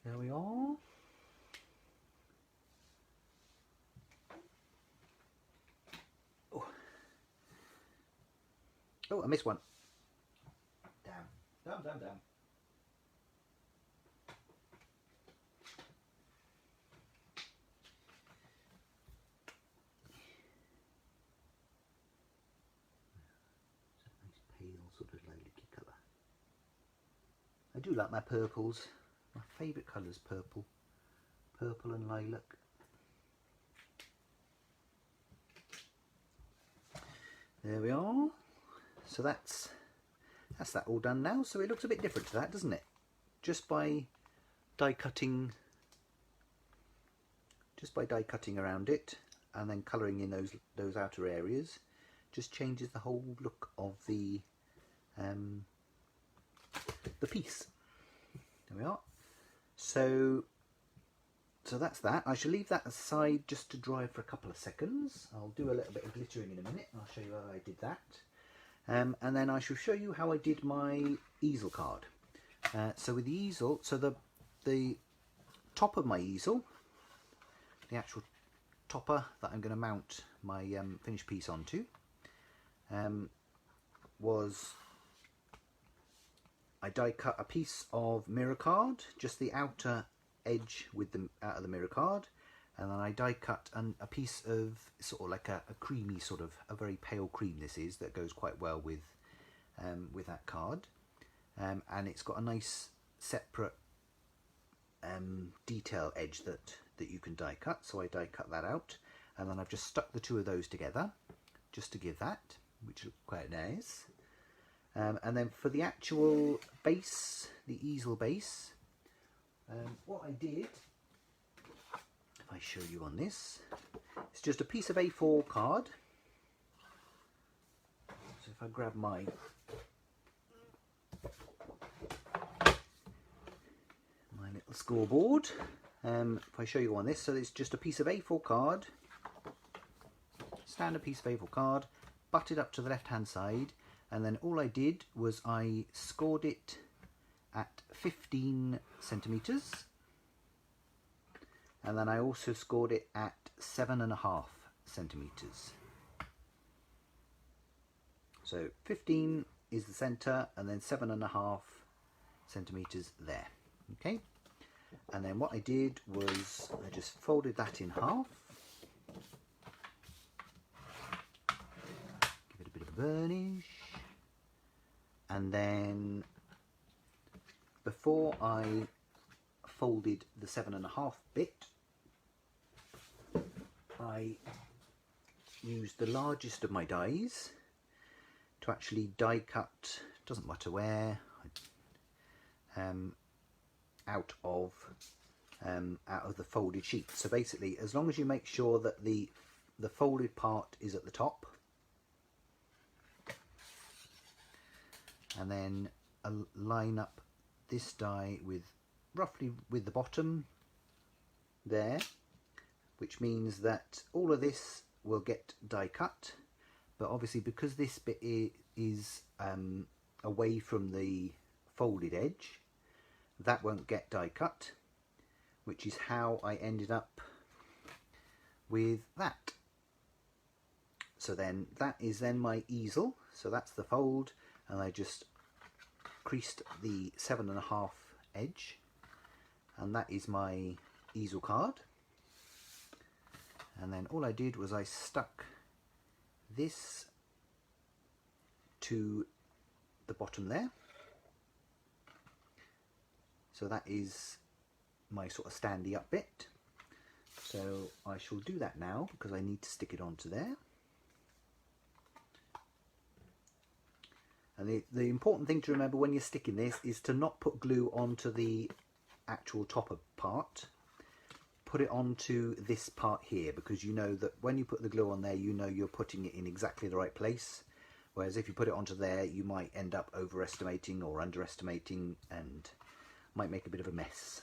There we are. Oh, I missed one. Damn. Damn. It's a nice pale sort of lilac-y colour. I do like my purples. My favourite colour is purple. Purple and lilac. There we are. So that's that all done now. So it looks a bit different to that, doesn't it? Just by die cutting around it and then colouring in those outer areas, just changes the whole look of the piece. There we are. So that's that. I shall leave that aside just to dry for a couple of seconds. I'll do a little bit of glittering in a minute and I'll show you how I did that. And then I shall show you how I did my easel card. So with the easel, so the top of my easel, the actual topper that I'm going to mount my finished piece onto, was I die cut a piece of mirror card, just the outer edge with the out of the mirror card, and then I die cut a piece of sort of like a creamy sort of a very pale cream. This is that goes quite well with that card, and it's got a nice separate detail edge that you can die cut. So I die cut that out, and then I've just stuck the two of those together just to give that, which looks quite nice. And then for the actual base, the easel base, what I did, if I show you on this, it's just a piece of A4 card. So if I grab my little scoreboard, if I show you on this, so it's just a piece of A4 card, standard piece of A4 card, butted up to the left hand side, and then all I did was I scored it at 15 centimetres, and then I also scored it at 7.5 centimetres. So 15 is the centre, and then 7.5 centimetres there. Okay, and then what I did was I just folded that in half, give it a bit of a burnish, and then before I folded the 7.5 bit, I used the largest of my dies to actually die cut, doesn't matter where, out of the folded sheet. So basically, as long as you make sure that the folded part is at the top, and then line up this die with roughly with the bottom there, which means that all of this will get die cut, but obviously because this bit is away from the folded edge, that won't get die cut, which is how I ended up with that. So then that is then my easel, so that's the fold, and I just creased the 7.5 edge, and that is my easel card. And then all I did was I stuck this to the bottom there, so that is my sort of standy up bit. So I shall do that now because I need to stick it onto there. And the important thing to remember when you're sticking this is to not put glue onto the actual topper part. Put it onto this part here, because you know that when you put the glue on there, you know you're putting it in exactly the right place. Whereas if you put it onto there, you might end up overestimating or underestimating and might make a bit of a mess.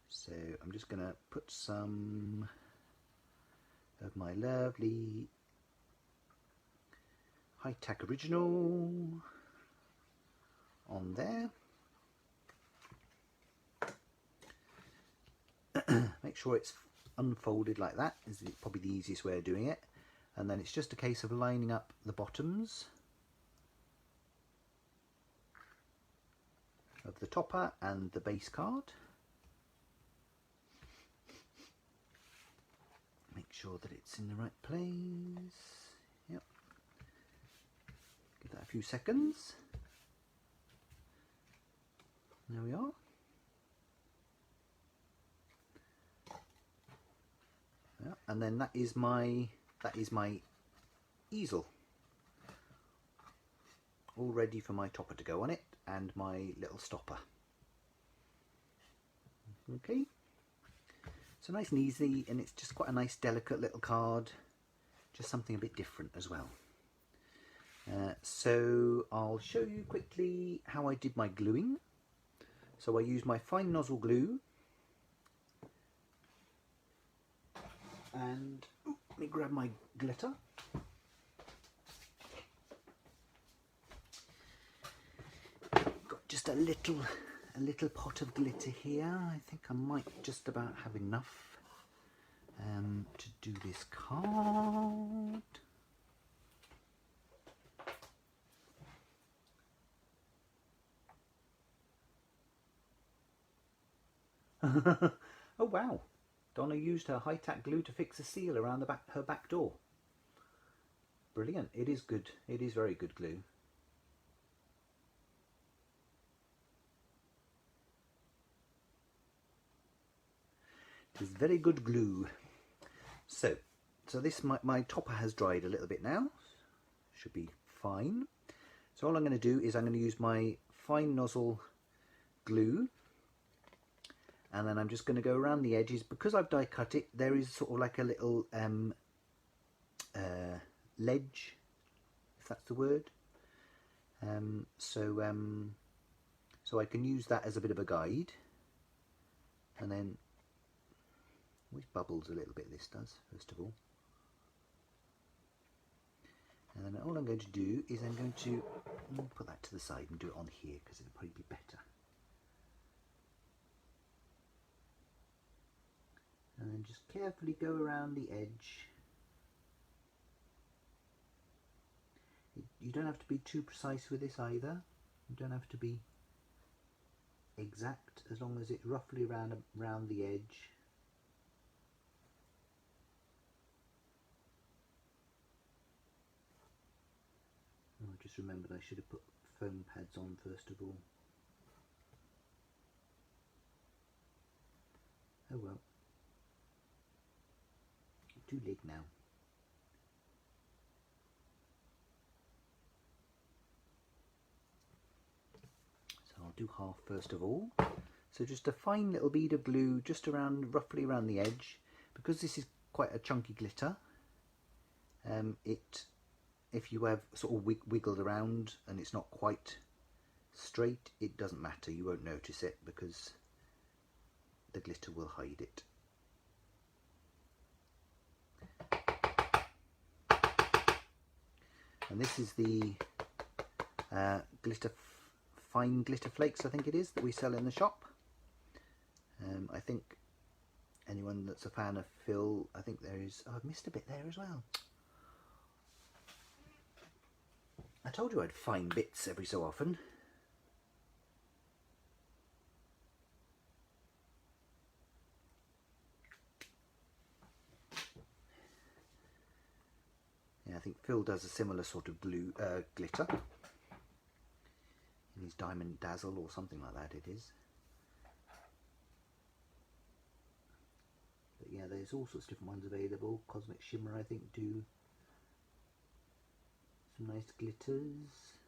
So I'm just going to put some of my lovely high-tack original on there. Make sure it's unfolded like that is probably the easiest way of doing it, and then it's just a case of lining up the bottoms of the topper and the base card. Make sure that it's in the right place. Yep. Give that a few seconds. There we are. Yeah, and then that is my easel, all ready for my topper to go on it and my little stopper. Okay, so nice and easy, and it's just quite a nice delicate little card, just something a bit different as well. So I'll show you quickly how I did my gluing. So I used my fine nozzle glue, and let me grab my glitter. Got just a little pot of glitter here. I think I might just about have enough to do this card. Oh wow, Donna used her high-tack glue to fix a seal around her back door. Brilliant, it is good, it is very good glue. It is very good glue. So this, my topper has dried a little bit now, should be fine. So all I'm going to do is I'm going to use my fine nozzle glue, and then I'm just going to go around the edges. Because I've die cut it, there is sort of like a little ledge, if that's the word. So I can use that as a bit of a guide. And then, always bubbles a little bit, this does, first of all. And then all I'm going to do is I'm going to put that to the side and do it on here, because it'll probably be better. And then just carefully go around the edge. You don't have to be too precise with this either. You don't have to be exact, as long as it's roughly around the edge. Oh, I just remembered I should have put foam pads on first of all. Oh well. Too late now. So I'll do half first of all. So just a fine little bead of glue just around, roughly around the edge. Because this is quite a chunky glitter, if you have sort of wiggled around and it's not quite Straight, it doesn't matter, you won't notice it because the glitter will hide it. And this is the fine glitter flakes, I think it is, that we sell in the shop. I think anyone that's a fan of Phil, I think there is, oh, I've missed a bit there as well. I told you I'd find bits every so often. Yeah, I think Phil does a similar sort of glue, glitter. In his Diamond Dazzle or something like that it is. But yeah, there's all sorts of different ones available. Cosmic Shimmer, I think, do some nice glitters.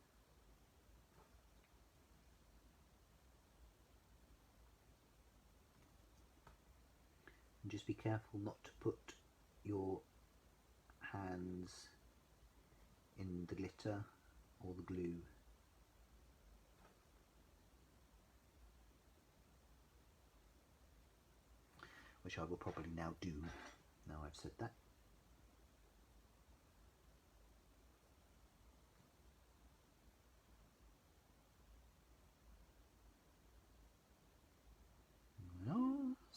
And just be careful not to put your hands in the glitter or the glue. Which I will probably now do, now I've said that.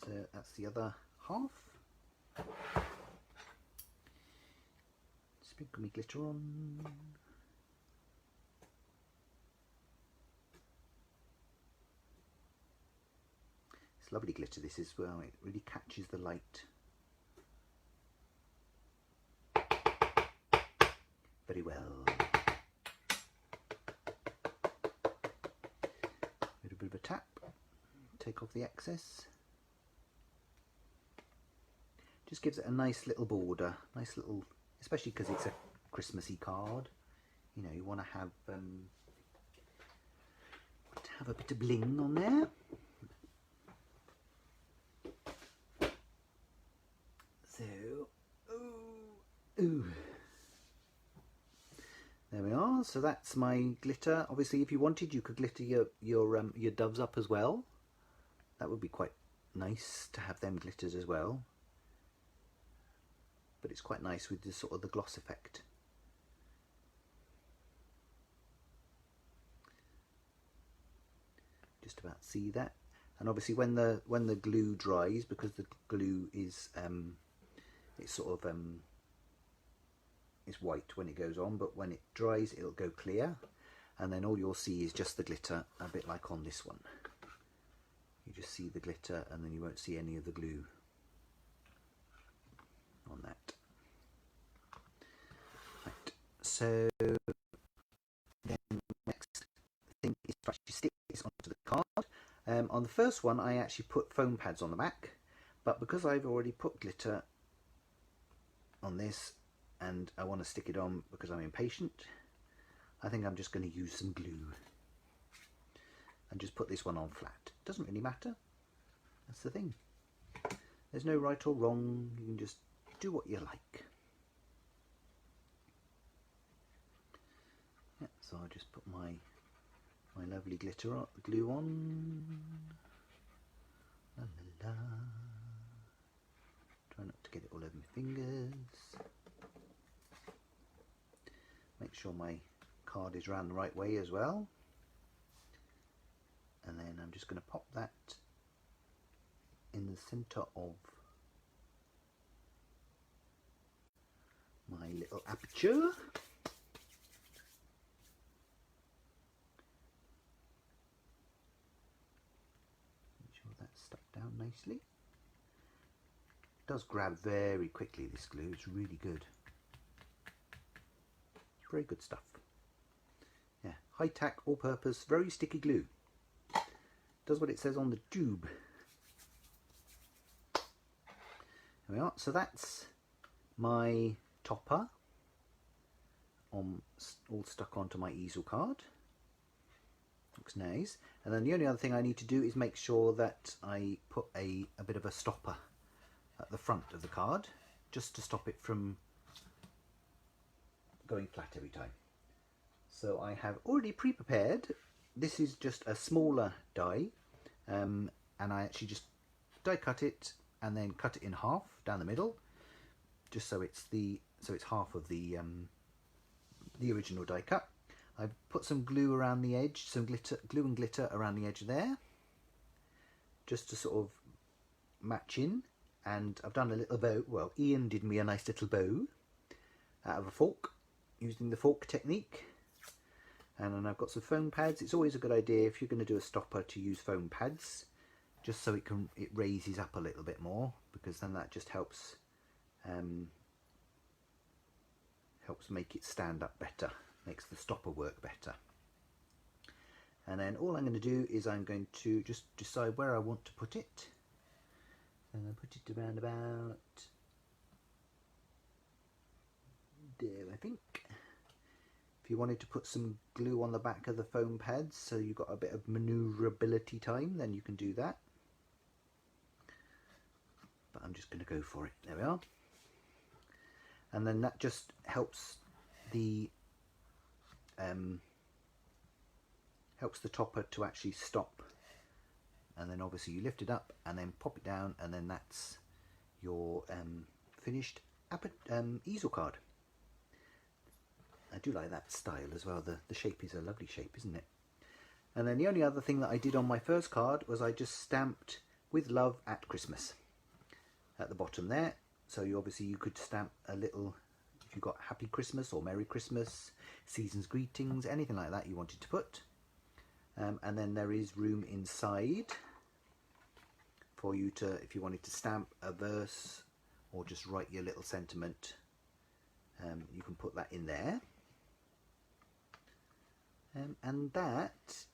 So that's the other half. Sprinkle me glitter on. It's lovely glitter, this as well. It really catches the light very well. A bit of a tap, take off the excess. Just gives it a nice little border, nice little, especially because it's a Christmassy card. You know, you want to have a bit of bling on there. So, ooh. There we are. So that's my glitter. Obviously, if you wanted, you could glitter your doves up as well. That would be quite nice to have them glittered as well. But it's quite nice with the sort of the gloss effect. Just about see that. And obviously, when the glue dries, because the glue is it's sort of it's white when it goes on, but when it dries it'll go clear, and then all you'll see is just the glitter, a bit like on this one. You just see the glitter and then you won't see any of the glue on that. Right, so then the next thing is to actually stick this onto the card. On the first one I actually put foam pads on the back, but because I've already put glitter on this and I want to stick it on because I'm impatient, I think I'm just going to use some glue and just put this one on flat. Doesn't really matter, that's the thing. There's no right or wrong, you can just do what you like. Yeah, so I'll just put my lovely glitter glue on. La, la, la. Try not to get it all over my fingers. Make sure my card is round the right way as well. And then I'm just going to pop that in the centre of my little aperture. Make sure that's stuck down nicely. It does grab very quickly, this glue, it's really good. Very good stuff. Yeah, high tack, all purpose, very sticky glue. Does what it says on the tube. There we are. So that's my topper all stuck onto my easel card. Looks nice. And then the only other thing I need to do is make sure that I put a bit of a stopper at the front of the card, just to stop it from going flat every time. So I have already pre-prepared this is just a smaller die, and I actually just die cut it and then cut it in half down the middle, just so it's half of the original die cut. I've put some glue around the edge, some glue and glitter around the edge there, just to sort of match in. And I've done a little bow. Well, Ian did me a nice little bow out of a fork, using the fork technique. And then I've got some foam pads. It's always a good idea if you're going to do a stopper to use foam pads, just so it raises up a little bit more, because then that just helps make it stand up better, makes the stopper work better. And then all I'm going to do is I'm going to just decide where I want to put it. I'm going to put it around about there, I think. If you wanted to put some glue on the back of the foam pads so you've got a bit of manoeuvrability time, then you can do that. But I'm just going to go for it. There we are. And then that just helps the topper to actually stop. And then obviously you lift it up and then pop it down, and then that's your finished easel card. I do like that style as well. The shape is a lovely shape, isn't it? And then the only other thing that I did on my first card was I just stamped "With Love at Christmas" at the bottom there. So you could stamp a little, if you got Happy Christmas or Merry Christmas, Season's Greetings, anything like that you wanted to put. And then there is room inside for you to, if you wanted to stamp a verse or just write your little sentiment, you can put that in there. And that,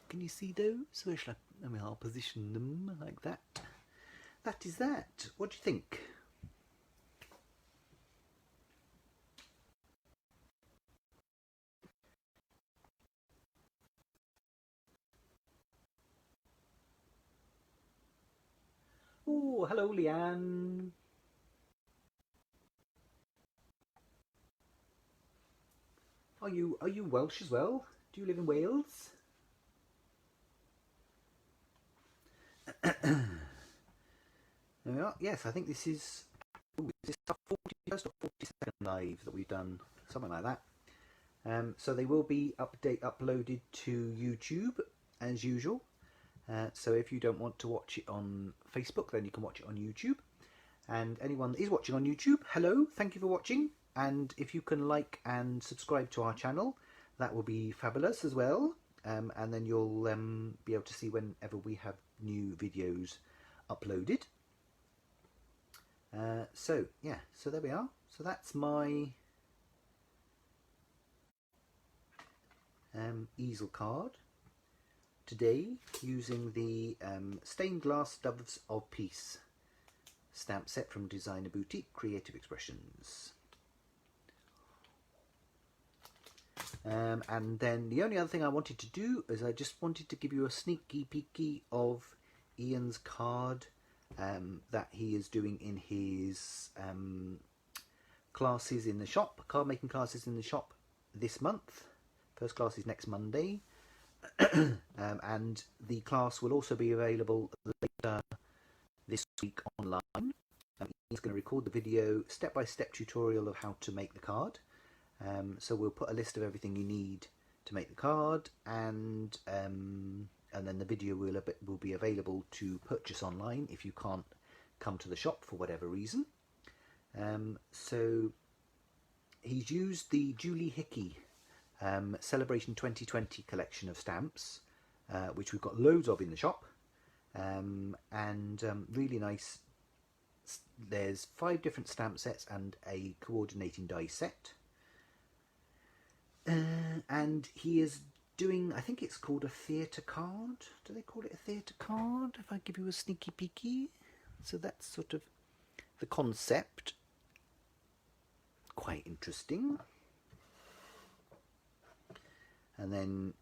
can you see those? Where shall I'll position them like that. That is that. What do you think? Oh, hello, Leanne. Are you Welsh as well? Do you live in Wales? There we are. Yes, I think this is our 41st or 42nd live that we've done, something like that. So they will be uploaded to YouTube as usual. So if you don't want to watch it on Facebook, then you can watch it on YouTube. And anyone that is watching on YouTube, hello, thank you for watching. And if you can like and subscribe to our channel, that will be fabulous as well. And then you'll be able to see whenever we have new videos uploaded. So yeah, so there we are. So that's my easel card today, using the Stained Glass Doves of Peace stamp set from Designer Boutique Creative Expressions. And then the only other thing I wanted to do is I just wanted to give you a sneaky peeky of Ian's card that he is doing in his classes in the shop, card making classes in the shop this month. First class is next Monday. And the class will also be available later this week online. He's going to record the video, step-by-step tutorial of how to make the card. So we'll put a list of everything you need to make the card, and then the video will be available to purchase online if you can't come to the shop for whatever reason. So he's used the Julie Hickey Celebration 2020 collection of stamps, which we've got loads of in the shop, and really nice. There's 5 different stamp sets and a coordinating die set. And he is doing, I think it's called a theatre card. Do they call it a theatre card? If I give you a sneaky peeky. So that's sort of the concept. Quite interesting. And then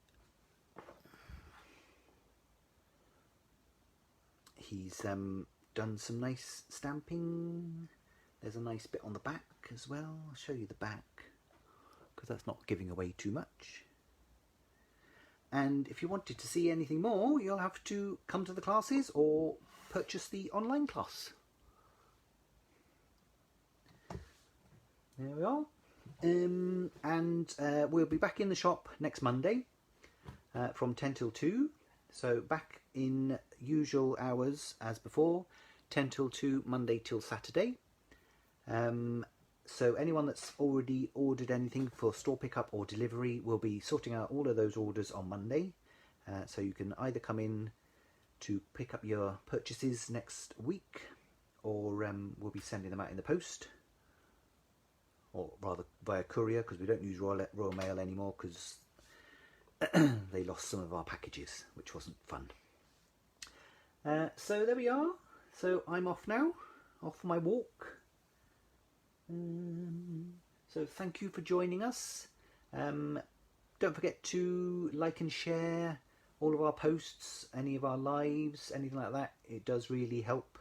he's done some nice stamping. There's a nice bit on the back as well. I'll show you the back, because that's not giving away too much. And if you wanted to see anything more, you'll have to come to the classes or purchase the online class. There we are. And we'll be back in the shop next Monday from 10 till 2. So back in usual hours as before, 10 till 2, Monday till Saturday. So anyone that's already ordered anything for store pickup or delivery, will be sorting out all of those orders on Monday. So you can either come in to pick up your purchases next week, or we'll be sending them out in the post, or rather via courier, because we don't use Royal Mail anymore because they lost some of our packages, which wasn't fun. So there we are. So I'm off now, off for my walk. So thank you for joining us. Don't forget to like and share all of our posts, any of our lives, anything like that. It does really help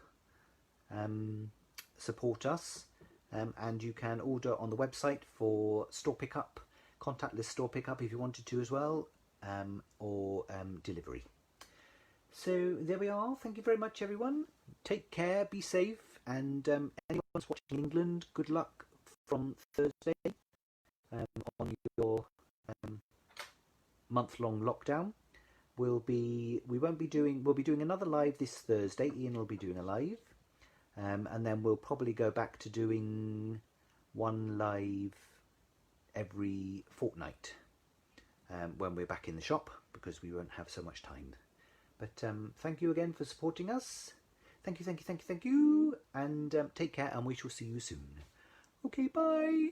support us. And you can order on the website for store pickup, contactless store pickup if you wanted to as well, or delivery. So there we are. Thank you very much, everyone. Take care, be safe, and anyone who's watching in England, good luck from Thursday on your month-long lockdown. We'll be doing another live this Thursday. Ian will be doing a live, and then we'll probably go back to doing one live every fortnight when we're back in the shop, because we won't have so much time. But thank you again for supporting us. Thank you, and take care, and we shall see you soon. Okay, bye.